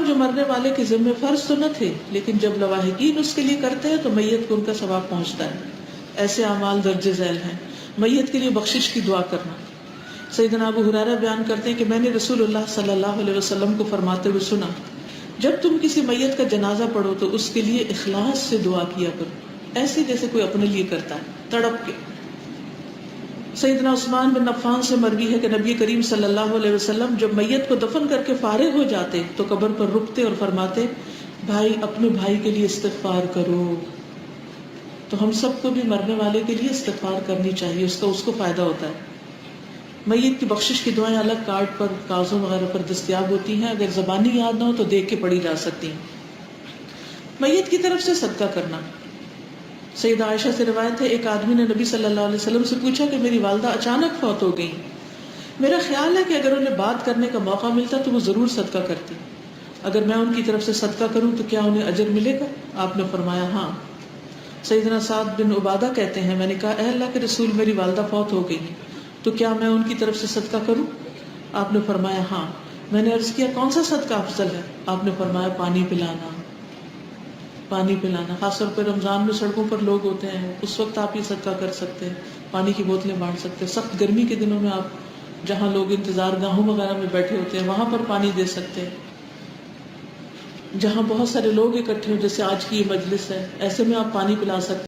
جو مرنے والے کے ذمہ فرض تو نہ تھے، لیکن جب لواحقین اس کے لیے کرتے ہیں تو میت کو ان کا ثواب پہنچتا ہے. ایسے اعمال درج ذیل ہیں. میت کے لیے بخشش کی دعا کرنا. سیدنا ابو ہریرہ بیان کرتے ہیں کہ میں نے رسول اللہ صلی اللہ علیہ وسلم کو فرماتے ہوئے سنا، جب تم کسی میت کا جنازہ پڑھو تو اس کے لیے اخلاص سے دعا کیا کرو، ایسے جیسے کوئی اپنے لیے کرتا ہے، تڑپ کے. سیدنا عثمان بن عفان سے مروی ہے کہ نبی کریم صلی اللہ علیہ وسلم جب میت کو دفن کر کے فارغ ہو جاتے تو قبر پر رکتے اور فرماتے، بھائی اپنے بھائی کے لیے استغفار کرو. تو ہم سب کو بھی مرنے والے کے لیے استغفار کرنی چاہیے، اس کو فائدہ ہوتا ہے. میت کی بخشش کی دعائیں الگ کارڈ پر، کاغذوں وغیرہ پر دستیاب ہوتی ہیں. اگر زبانی یاد نہ ہو تو دیکھ کے پڑھی جا سکتی ہیں. میت کی طرف سے صدقہ کرنا. سیدہ عائشہ سے روایت ہے، ایک آدمی نے نبی صلی اللہ علیہ وسلم سے پوچھا کہ میری والدہ اچانک فوت ہو گئی، میرا خیال ہے کہ اگر انہیں بات کرنے کا موقع ملتا تو وہ ضرور صدقہ کرتی، اگر میں ان کی طرف سے صدقہ کروں تو کیا انہیں اجر ملے گا؟ آپ نے فرمایا ہاں. سیدنا سعد بن عبادہ کہتے ہیں، میں نے کہا اے اللہ کے رسول، میری والدہ فوت ہو گئی ہے تو کیا میں ان کی طرف سے صدقہ کروں؟ آپ نے فرمایا ہاں. میں نے عرض کیا کون سا صدقہ افضل ہے؟ آپ نے فرمایا پانی پلانا. پانی پلانا، خاص طور پہ رمضان میں سڑکوں پر لوگ ہوتے ہیں، اس وقت آپ یہ صدقہ کر سکتے ہیں، پانی کی بوتلیں بانٹ سکتے ہیں. سخت گرمی کے دنوں میں آپ جہاں لوگ انتظار گاہوں وغیرہ میں بیٹھے ہوتے ہیں وہاں پر پانی دے سکتے ہیں. جہاں بہت سارے لوگ اکٹھے ہو، جیسے آج کی یہ مجلس ہے، ایسے میں آپ پانی پلا سکتے ہیں.